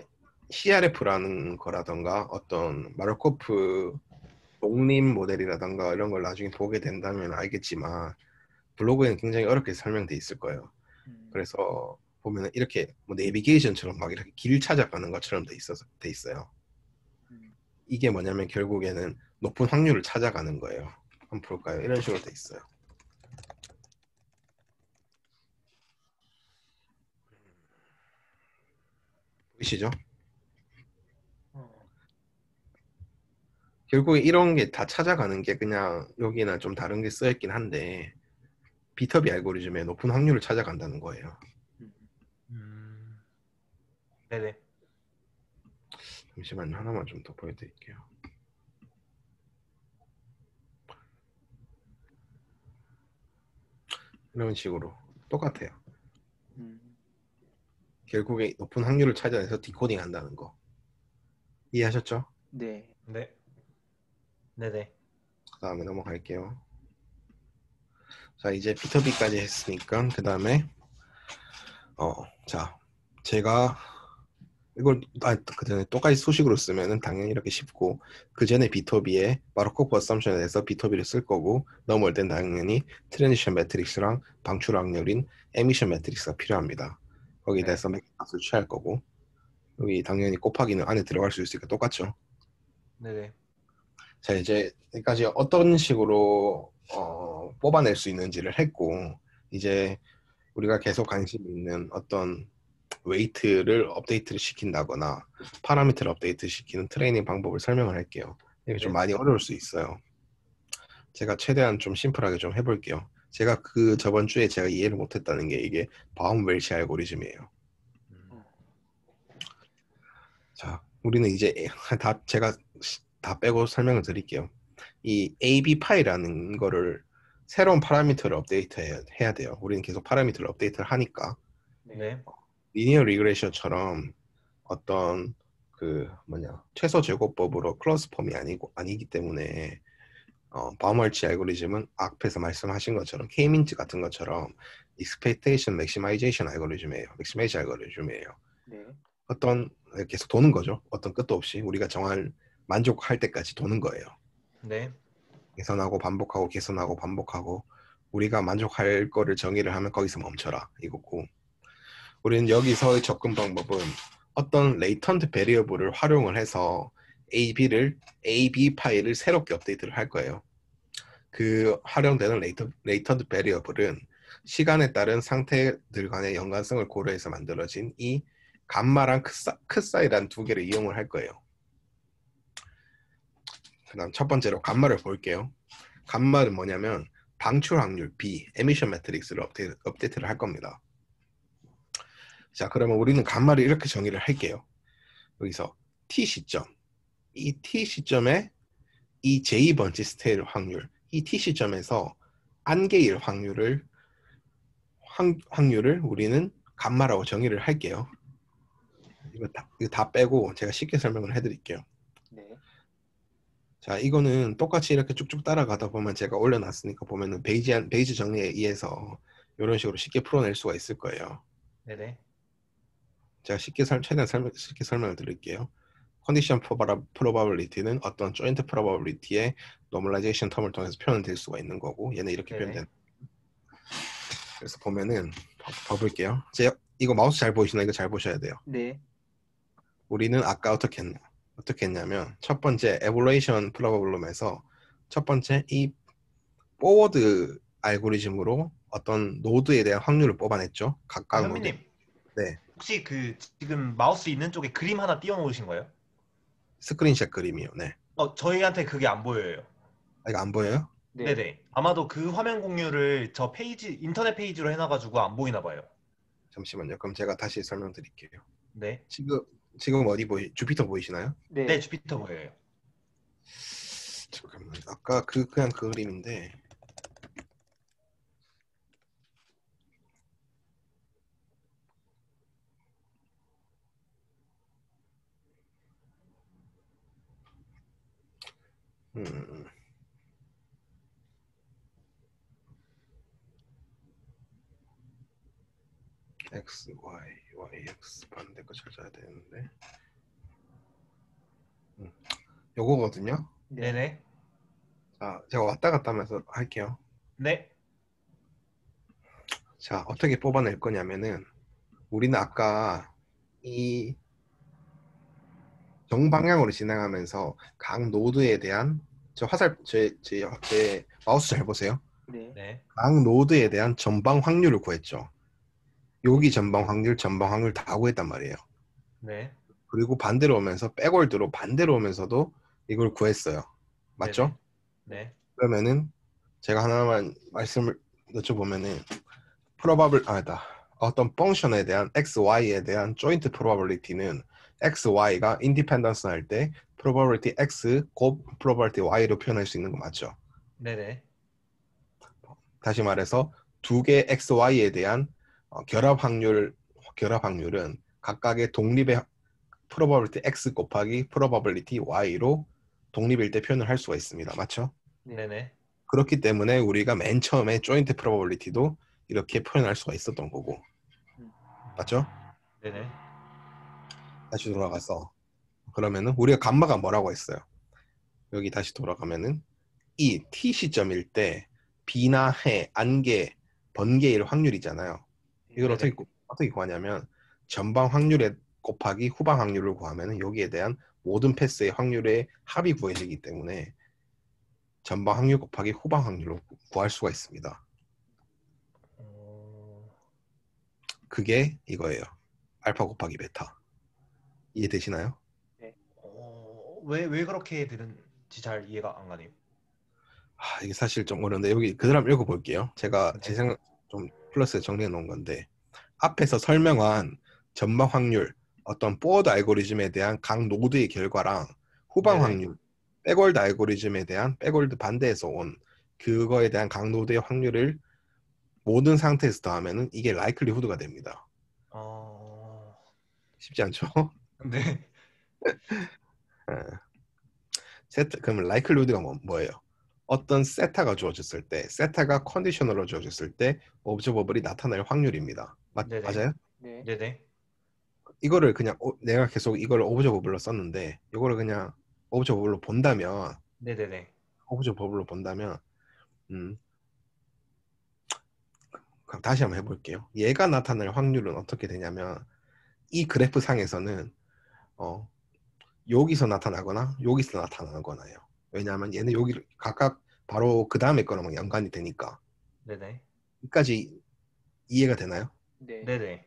CRF라는 거라던가 어떤 마르코프 독립 모델이라던가 이런 걸 나중에 보게 된다면 알겠지만 블로그에는 굉장히 어렵게 설명돼 있을 거예요. 그래서 보면은 이렇게 뭐 내비게이션처럼 막 이렇게 길 찾아가는 것처럼 돼 있어요. 이게 뭐냐면 결국에는 높은 확률을 찾아가는 거예요. 한번 볼까요? 이런 식으로 돼 있어요. 보이시죠? 결국에 이런 게 다 찾아가는 게 그냥 여기는 좀 다른 게 쓰여있긴 한데 비터비 알고리즘의 높은 확률을 찾아간다는 거예요. 네네. 잠시만요. 하나만 좀 더 보여드릴게요. 이런 식으로 똑같아요. 결국에 높은 확률을 찾아내서 디코딩 한다는 거. 이해하셨죠? 네. 네. 네네. 그 다음에 넘어갈게요. 자, 이제 비터비까지 했으니까 그 다음에 자, 제가 이걸 그 전에 똑같이 수식으로 쓰면은 당연히 이렇게 쉽고 그 전에 비토비에 마르코프 어썸션에 대해서 비토비를 쓸 거고 넘어올 땐 당연히 트랜지션 매트릭스랑 방출 확률인 에미션 매트릭스가 필요합니다. 거기에 네. 대해서 맥값을 취할 거고 여기 당연히 곱하기는 안에 들어갈 수 있으니까 똑같죠. 네네. 자 이제 여기까지 어떤 식으로 뽑아낼 수 있는지를 했고 이제 우리가 계속 관심 있는 어떤 웨이트를 업데이트를 시킨다거나 파라미터를 업데이트 시키는 트레이닝 방법을 설명을 할게요. 이게 좀 네. 많이 어려울 수 있어요. 제가 최대한 좀 심플하게 좀 해볼게요. 제가 그 저번 주에 제가 이해를 못했다는 게 이게 바움 웰치 알고리즘이에요. 음. 자, 우리는 이제 제가 다 빼고 설명을 드릴게요. 이 AB 파이라는 거를 새로운 파라미터를 업데이트 해야 돼요. 우리는 계속 파라미터를 업데이트를 하니까 네. 리니어 리그레션처럼 어떤 그 최소 제곱법으로 클러스 폼이 아니기 때문에 바우멀치 알고리즘은 앞에서 말씀하신 것처럼 K-민트 같은 것처럼 expectation maximization 알고리즘이에요. maximize 알고리즘이에요. 네. 어떤 계속 도는 거죠. 어떤 끝도 없이 우리가 정할 만족할 때까지 도는 거예요. 네. 개선하고 반복하고 개선하고 반복하고 우리가 만족할 거를 정의를 하면 거기서 멈춰라 이거고 우리는 여기서의 접근 방법은 어떤 레이턴트 베리어블을 활용을 해서 AB 파일을 새롭게 업데이트를 할 거예요. 그 활용되는 레이턴트 베리어블은 시간에 따른 상태들 간의 연관성을 고려해서 만들어진 이 감마랑 크사이란 두 개를 이용을 할 거예요. 그다음 첫 번째로 감마를 볼게요. 감마는 뭐냐면 방출 확률 B, 에미션 매트릭스를 업데이트를 할 겁니다. 자, 그러면 우리는 감마를 이렇게 정의를 할게요. 여기서 T 시점, 이 T 시점에 이 J 번치 스테일 확률, 이 T 시점에서 안개일 확률을 우리는 감마라고 정의를 할게요. 이거 다 빼고 제가 쉽게 설명을 해드릴게요. 네. 자, 이거는 똑같이 이렇게 쭉쭉 따라가다 보면 제가 올려놨으니까 보면은 베이지 정리에 의해서 이런 식으로 쉽게 풀어낼 수가 있을 거예요. 네네. 제가 최대한 쉽게 설명을 드릴게요. 컨디션 프로바빌리티는 어떤 조인트 프로바빌리티의 노멀라이제이션 텀을 통해서 표현될 수가 있는 거고 얘는 이렇게 네네. 표현되는. 그래서 보면은 봐볼게요. 제가 이거 마우스 잘 보이시나? 이거 잘 보셔야 돼요. 네. 우리는 아까 어떻게 했냐면 첫 번째 에볼루이션 프로블럼에서 첫 번째 이 포워드 알고리즘으로 어떤 노드에 대한 확률을 뽑아냈죠. 각각 노드. 현미님, 네. 혹시 그 지금 마우스 있는 쪽에 그림 하나 띄워놓으신 거예요? 스크린샷 그림이요. 네. 저희한테 그게 안 보여요. 아, 이거 안 보여요? 네. 네네. 아마도 그 화면 공유를 저 인터넷 페이지로 해놔가지고 안 보이나 봐요. 잠시만요. 그럼 제가 다시 설명드릴게요. 네. 지금 주피터 보이시나요? 네, 네. 주피터 보여요. 잠깐만. 아까 그냥 그 그림인데. 음. X, Y, X 반대 거 찾아야 되는데. 요거거든요. 네. 네네. 자, 제가 왔다 갔다 하면서 할게요. 네. 자, 어떻게 뽑아낼 거냐면은 우리는 아까 이 정방향으로 진행하면서 각 노드에 대한 제 마우스 잘 보세요. 네. 네. 각 노드에 대한 전방 확률을 구했죠. 여기 전방 확률 다 구했단 말이에요. 네. 그리고 반대로 오면서 백월드로 반대로 오면서도 이걸 구했어요. 맞죠? 네네. 네. 그러면은 제가 하나만 말씀을 여쭤보면은 프로바블 아니다. 어떤 펑션에 대한 XY에 대한 조인트 프로바빌리티는 XY가 인디펜던스 할 때 프로바빌리티 X 곱 프로바빌리티 Y로 표현할 수 있는 거 맞죠? 네네. 다시 말해서 두 개 XY에 대한 결합 확률은 각각의 독립의 프로바빌리티 X 곱하기 프로바빌리티 Y로 독립일 때 표현을 할 수가 있습니다. 맞죠? 네. 네네. 그렇기 때문에 우리가 맨 처음에 조인트 프로바빌리티도 이렇게 표현할 수가 있었던 거고. 음. 맞죠? 네네. 다시 돌아가서 그러면은 우리가 감마가 뭐라고 했어요? 여기 다시 돌아가면은 이 t 시점일 때 비나 해, 안개, 번개일 확률이잖아요. 이걸 네네. 어떻게 구하냐면 전방 확률에 곱하기 후방 확률을 구하면 여기에 대한 모든 패스의 확률의 합이 구해지기 때문에 전방 확률 곱하기 후방 확률로 구할 수가 있습니다. 어, 그게 이거예요. 알파 곱하기 베타. 이해되시나요? 네. 왜 그렇게 들은지 잘 이해가 안 가네요. 이게 사실 좀 어려운데 여기 그대로 한번 읽어볼게요. 제가 제 네. 생각 좀 플러스에 정리해 놓은 건데 앞에서 설명한 전방 확률, 어떤 포워드 알고리즘에 대한 각 노드의 결과랑 후방 네네. 확률, 백월드 알고리즘에 대한 백월드 반대에서 온 그거에 대한 각 노드의 확률을 모든 상태에서 더하면은 이게 라이클리후드가 됩니다. 어, 쉽지 않죠? 네. 예. 그러면 라이클리후드가 뭐예요? 어떤 세타가 주어졌을 때, 세타가 컨디셔널로 주어졌을 때 오브저버블이 나타날 확률입니다. 네네. 맞아요? 네. 네네. 이거를 그냥 내가 계속 이걸 오브저버블로 썼는데 이거를 그냥 오브저버블로 본다면 네네네. 오브저버블로 본다면 음, 그럼 다시 한번 해볼게요. 얘가 나타날 확률은 어떻게 되냐면 이 그래프 상에서는 어, 여기서 나타나거나 여기서 나타나거나요. 왜냐하면 얘는 여기 각각 바로 그 다음에 거랑 연관이 되니까. 네네. 여기까지 이해가 되나요? 네. 네네.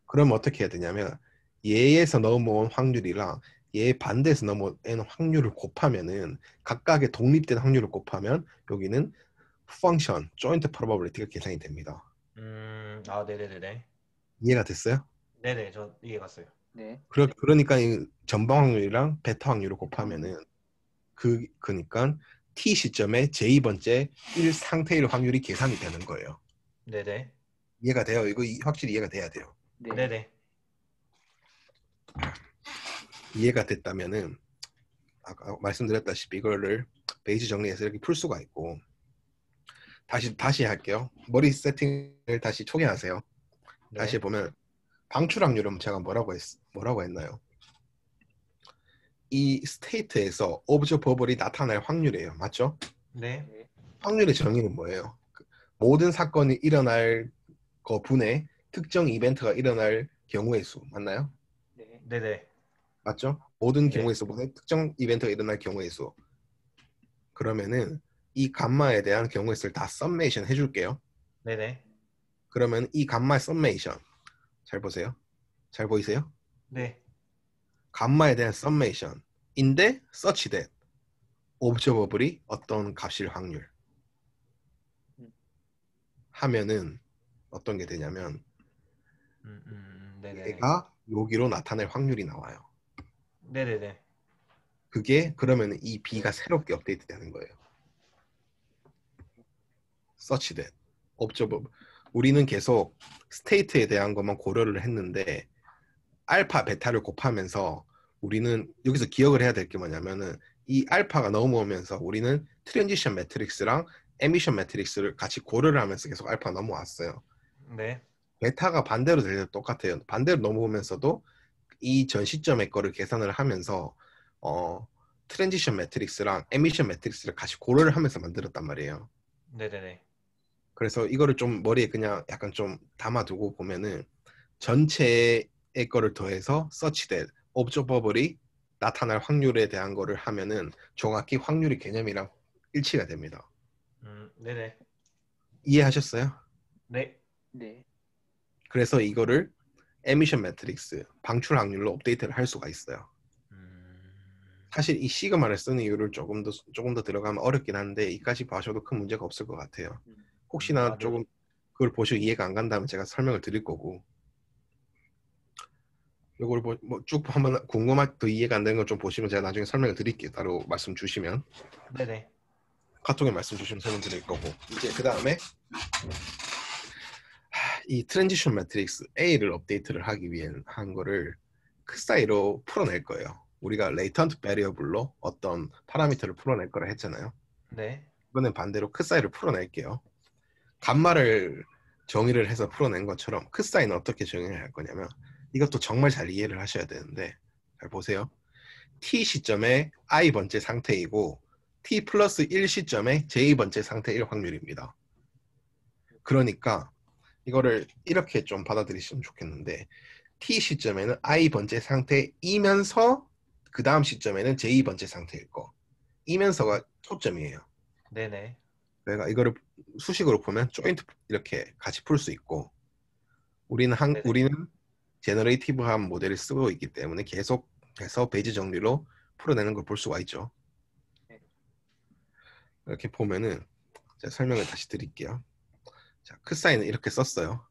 그러면 어떻게 해야 되냐면 얘에서 넘어온 확률이랑 얘 반대에서 넘어온 확률을 곱하면은 각각의 독립된 확률을 곱하면 여기는 펑션, joint probability가 계산이 됩니다. 네네네네. 이해가 됐어요? 네네. 저 이해 갔어요. 네. 그러니까 이 전방 확률이랑 베타 확률을 곱하면은 그니까 t 시점에 j 번째 1 상태일 확률이 계산이 되는 거예요. 네네. 이해가 돼요? 이거 확실히 이해가 돼야 돼요. 네. 네네. 이해가 됐다면은 아까 말씀드렸다시피 이거를 베이지 정리해서 이렇게 풀 수가 있고 다시 할게요. 머리 세팅을 다시 초기화하세요. 다시 네. 보면 방출 확률은 제가 뭐라고 했나요? 이 스테이트에서 오브저버블이 나타날 확률이에요. 맞죠? 네. 네. 확률의 정의는 뭐예요? 모든 사건이 일어날 거분의 특정 이벤트가 일어날 경우의 수 맞나요? 네. 네네. 맞죠? 모든 네. 경우의 수분의 특정 이벤트가 일어날 경우의 수. 그러면은 이 감마에 대한 경우의 수를 다 썸메이션 해줄게요. 네네. 그러면 이 감마의 썸메이션 잘 보세요. 잘 보이세요? 네. 감마에 대한 썸메이션인데 such that observable이 어떤 값일 확률 하면은 어떤 게 되냐면 네네네. 얘가 여기로 나타낼 확률이 나와요. 네네네. 그게 그러면 이 B가 새롭게 업데이트 되는 거예요. such that observable. 우리는 계속 스테이트에 대한 것만 고려를 했는데 알파 베타를 곱하면서 우리는 여기서 기억을 해야 될 게 뭐냐면은 이 알파가 넘어오면서 우리는 트랜지션 매트릭스랑 에미션 매트릭스를 같이 고려를 하면서 계속 알파가 넘어왔어요. 네. 베타가 반대로 될 때도 똑같아요. 반대로 넘어오면서도 이 전 시점의 거를 계산을 하면서 트랜지션 매트릭스랑 에미션 매트릭스를 같이 고려를 하면서 만들었단 말이에요. 네네네. 그래서 이거를 좀 머리에 그냥 약간 좀 담아두고 보면은 전체의 거를 더해서 such that observable이 나타날 확률에 대한 거를 하면은 정확히 확률의 개념이랑 일치가 됩니다. 네네. 이해하셨어요? 네. 네. 그래서 이거를 에미션 매트릭스 방출 확률로 업데이트를 할 수가 있어요. 사실 이 시그마를 쓰는 이유를 조금 더 들어가면 어렵긴 한데 이까지 봐셔도 큰 문제가 없을 것 같아요. 혹시나 네네. 조금 그걸 보시고 이해가 안 간다면 제가 설명을 드릴 거고 이걸 쭉 한번 더 이해가 안 되는 거 좀 보시면 제가 나중에 설명을 드릴게요. 따로 말씀 주시면 네네. 카톡에 말씀 주시면 설명 드릴 거고 이제 그 다음에 이 트랜지션 매트릭스 A를 업데이트를 하기 위해 한 거를 그 사이로 풀어낼 거예요. 우리가 레이턴트 베리어블로 어떤 파라미터를 풀어낼 거라 했잖아요. 네. 이번엔 반대로 그 사이를 풀어낼게요. 감마를 정의를 해서 풀어낸 것처럼 그 사이는 어떻게 정의를 할 거냐면 이것도 정말 잘 이해를 하셔야 되는데 잘 보세요. t 시점에 i 번째 상태이고 t 플러스 1 시점에 j 번째 상태일 확률입니다. 그러니까 이거를 이렇게 좀 받아들이시면 좋겠는데 t 시점에는 i 번째 상태이면서 그 다음 시점에는 j 번째 상태일 거. 이면서가 초점이에요. 네네. 그러니까 이거를 수식으로 보면 조인트 이렇게 같이 풀 수 있고 네네. 우리는 제너레이티브한 모델을 쓰고 있기 때문에 계속해서 베이지 정리로 풀어내는 걸 볼 수가 있죠. 이렇게 보면은 제가 설명을 다시 드릴게요. 자, 크사인은 이렇게 썼어요.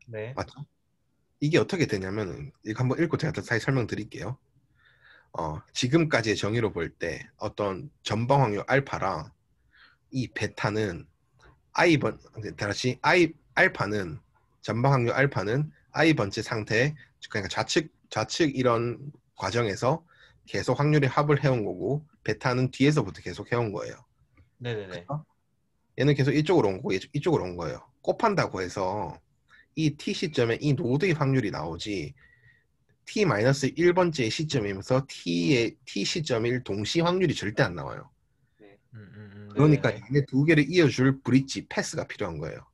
네. 맞죠? 이게 어떻게 되냐면은 이거 한번 읽고 제가 다시 설명드릴게요. 지금까지의 정의로 볼 때 어떤 전방 확률 알파랑 이 베타는 다시 알파는 전방 확률 알파는 i 번째 상태 그러니까 좌측 이런 과정에서 계속 확률의 합을 해온 거고 베타는 뒤에서부터 계속 해온 거예요. 네네네. 그쵸? 얘는 계속 이쪽으로 온 거고 이쪽으로 온 거예요. 곱한다고 해서 이 t 시점에 이 노드의 확률이 나오지 t-1번째 시점이면서 t 시점일 동시 확률이 절대 안 나와요. 그러니까 네네네. 얘네 두 개를 이어줄 브릿지 패스가 필요한 거예요.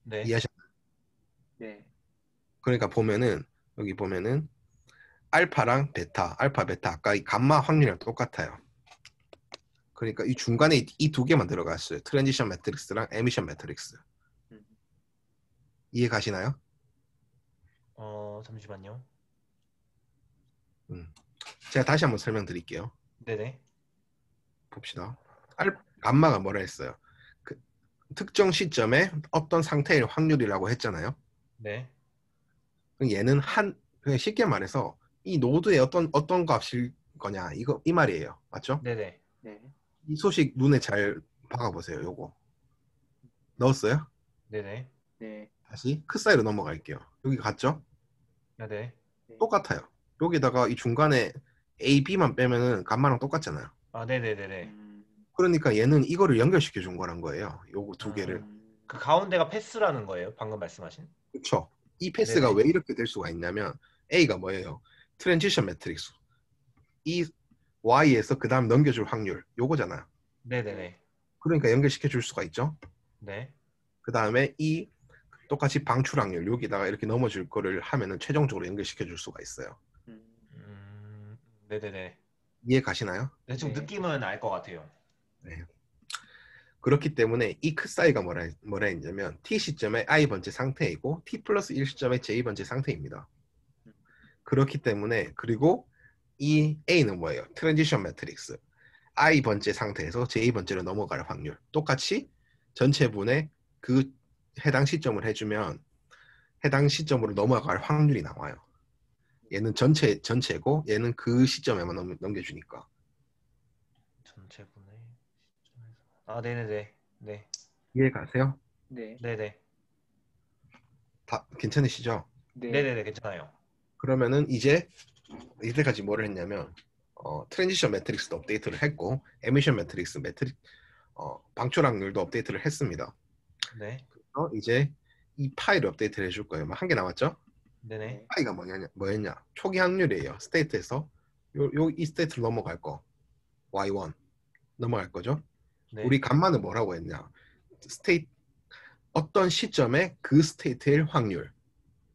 네. 이해하셨나요? 네. 그러니까 보면은 여기 보면은 알파 베타 아까 이 감마 확률이랑 똑같아요. 그러니까 이 중간에 이 두 개만 들어갔어요. 트랜지션 매트릭스랑 에미션 매트릭스. 음. 이해 가시나요? 잠시만요. 제가 다시 한번 설명드릴게요. 네네. 봅시다. 감마가 뭐라 했어요? 그 특정 시점에 어떤 상태의 확률이라고 했잖아요. 네. 그럼 얘는 그냥 쉽게 말해서 이 노드에 어떤 값일 거냐 이 말이에요. 맞죠? 네네. 네. 이 소식 눈에 잘 박아보세요. 요거 넣었어요? 네네. 네. 다시 크 사이로 넘어갈게요. 여기 갔죠? 네네. 똑같아요. 여기다가 이 중간에 A, B만 빼면은 감마랑 똑같잖아요. 아, 네네네네. 그러니까 얘는 이거를 연결시켜 준 거란 거예요. 요거 두 개를. 그 가운데가 패스라는 거예요? 방금 말씀하신? 그렇죠. 이 패스가 네네. 왜 이렇게 될 수가 있냐면 A가 뭐예요? 트랜지션 매트릭스. 이 Y에서 그 다음 넘겨줄 확률 요거잖아요. 네네네. 그러니까 연결시켜 줄 수가 있죠. 네. 그 다음에 이 똑같이 방출 확률 여기다가 이렇게 넘어줄 거를 하면은 최종적으로 연결시켜 줄 수가 있어요. 네네네. 이해 가시나요? 네, 좀 네. 느낌은 알 것 같아요. 네. 그렇기 때문에 이 크 사이가 뭐라 했냐면 t 시점에 i 번째 상태이고 t 플러스 1 시점에 j 번째 상태입니다. 그렇기 때문에 그리고 이 a는 뭐예요? 트랜지션 매트릭스. i 번째 상태에서 j 번째로 넘어갈 확률. 똑같이 전체분의 그 해당 시점을 해주면 해당 시점으로 넘어갈 확률이 나와요. 얘는 전체고 얘는 그 시점에만 넘겨주니까. 전체분의 시점에서. 아, 네네네. 네. 이해 가세요? 네. 네네. 다 괜찮으시죠? 네. 네네네. 괜찮아요. 그러면은 이제 이때까지 뭐를 했냐면 트랜지션 매트릭스도 업데이트를 했고 에미션 방출 확률도 업데이트를 했습니다. 네. 이제 이 파이를 업데이트를 해줄 거예요. 한 개 남았죠? 네네. 파이가 뭐였냐? 초기 확률이에요. 스테이트에서 이 스테이트로 넘어갈 거 Y1 넘어갈 거죠. 네. 우리 감마는 뭐라고 했냐? 스테이트 어떤 시점에 그 스테이트의 확률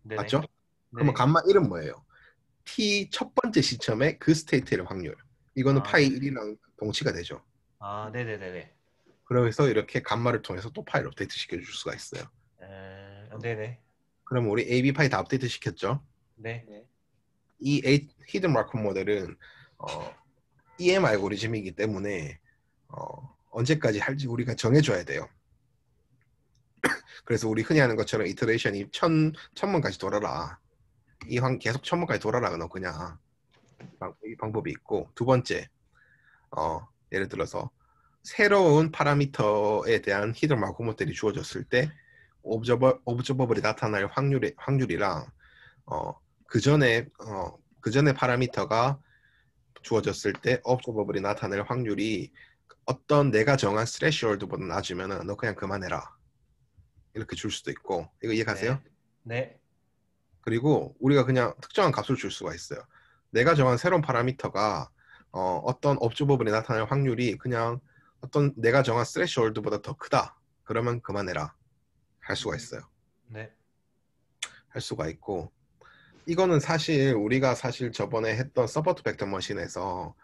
네네. 맞죠? 네네. 그러면 감마 이름 뭐예요? T 첫 번째 시점에 그 스테이트의 확률. 이거는 아, 파이 네. 1이랑 동치가 되죠. 아, 네네네네. 그래서 이렇게 감마를 통해서 또 파이를 업데이트 시켜줄 수가 있어요. 네네. 그럼 우리 AB 파이 다 업데이트 시켰죠? 네. 네. 이 히든 마크업 모델은 EM 알고리즘이기 때문에 언제까지 할지 우리가 정해줘야 돼요. 그래서 우리 흔히 하는 것처럼 이터레이션이 천번까지 돌아라. 계속 천번까지 돌아라가 너 그냥 이 방법이 있고 두 번째 예를 들어서 새로운 파라미터에 대한 히든 마크업 모델이 주어졌을 때 오브저버블이 나타날 확률이랑 그 전에 파라미터가 주어졌을 때 오브저버블이 나타날 확률이 어떤 내가 정한 스레시홀드보다 낮으면은 너 그냥 그만해라 이렇게 줄 수도 있고 이거 이해 가세요? 네. 그리고 우리가 그냥 특정한 값을 줄 수가 있어요. 내가 정한 새로운 파라미터가 어떤 업주 부분에 나타날 확률이 그냥 어떤 내가 정한 스레시홀드보다 더 크다. 그러면 그만해라. 할 수가 있어요. 네. 할 수가 있고 이거는 사실 우리가 사실 저번에 했던 서포트 벡터 머신에서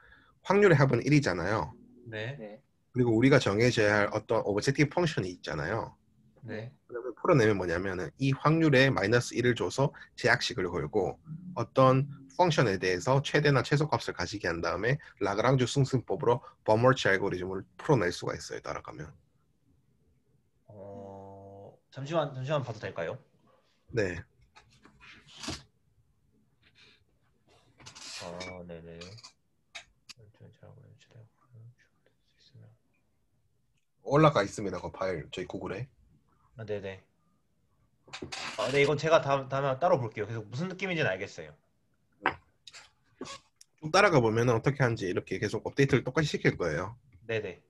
확률의 합은 1이잖아요. 네. 네. 그리고 우리가 정해줘야 할 어떤 오브젝티브 펑션이 있잖아요. 네. 그러면 풀어내면 뭐냐면은 이 확률에 마이너스 1을 줘서 제약식을 걸고 어떤 펑션에 대해서 최대나 최소값을 가지게 한 다음에 라그랑주 승승법으로 버머치 알고리즘을 풀어낼 수가 있어요. 따라가면. 잠시만 봐도 될까요? 네. 네네. 올라가 있습니다. 그 파일 저희 구글에. 네네. 네, 이건 제가 다음에 따로 볼게요. 그래서 무슨 느낌인지는 알겠어요. 쭉 따라가 보면 어떻게 하는지 이렇게 계속 업데이트를 똑같이 시킬 거예요. 네네.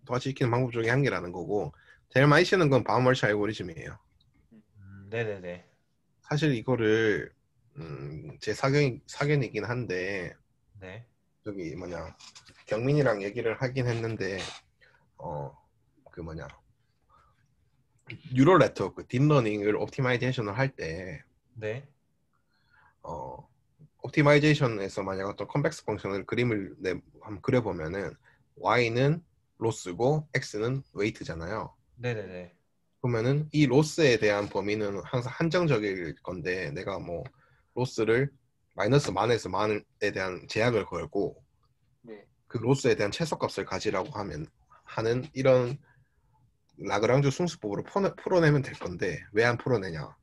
똑같이 시키는 방법 중에 한 개라는 거고 제일 많이 쓰는 건 버머치 알고리즘이에요. 네네네. 사실 이거를 제 사견이긴 한데 네. 저기 뭐냐 경민이랑 얘기를 하긴 했는데 그 뭐냐 뉴럴 네트워크 딥러닝을 옵티마이제이션을 할 때 네. 옵티마이제이션에서 만약 어떤 컴백스 펑션을 한번 그려보면은 y는 로스고 x는 웨이트잖아요. 네네네. 그러면은 이 로스에 대한 범위는 항상 한정적일 건데 내가 뭐 로스를 마이너스 만에서 만에 대한 제약을 걸고 네. 그 로스에 대한 최소값을 가지라고 하는 이런 라그랑주 승수법으로 풀어내면 될 건데 왜 안 풀어내냐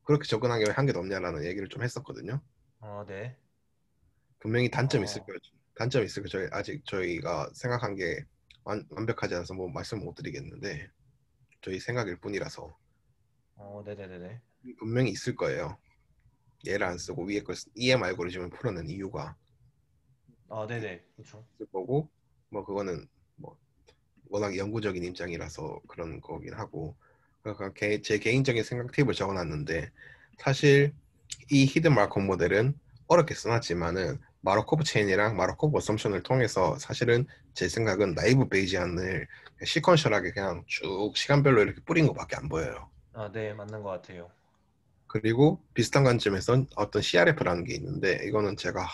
그렇게 접근하기 왜 한계도 없냐라는 얘기를 좀 했었거든요. 네. 분명히 단점이 있을 거예요. 단점이 있을 거예요. 아직 저희가 생각한 게 완벽하지 않아서 뭐 말씀 못 드리겠는데 저희 생각일 뿐이라서 네네네네. 분명히 있을 거예요. 얘를 안 쓰고 위에 걸 EM 알고리즘을 풀어낸 이유가 네네. 그렇죠. 있을 거고 뭐 그거는 뭐 워낙 영구적인 입장이라서 그런 거긴 하고 그러니까 제 개인적인 생각 팁을 적어놨는데 사실 이 히든 마르코브 모델은 어렵게 써놨지만은 마르코브 체인이랑 마르코브 어썸션을 통해서 사실은 제 생각은 나이브 베이지안을 시퀀셜하게 그냥 쭉 시간별로 이렇게 뿌린 것밖에 안 보여요. 네, 맞는 것 같아요. 그리고 비슷한 관점에선 어떤 CRF라는 게 있는데 이거는 제가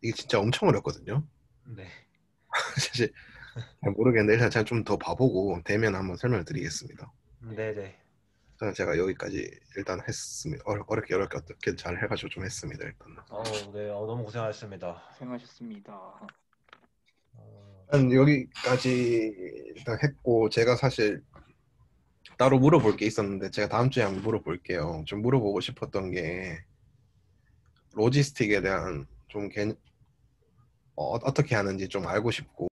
이게 진짜 엄청 어렵거든요. 네. 사실 잘 모르겠는데 일단 제가 좀 더 봐보고 되면 한번 설명을 드리겠습니다. 네네. 일단 제가 여기까지 일단 했습니다. 어렵게 어떻게 잘 해가지고 좀 했습니다. 일단. 네. 너무 고생하셨습니다. 고생하셨습니다. 일단 여기까지 일단 했고 제가 사실 따로 물어볼 게 있었는데 제가 다음 주에 한번 물어볼게요. 좀 물어보고 싶었던 게 로지스틱에 대한 좀 어떻게 하는지 좀 알고 싶고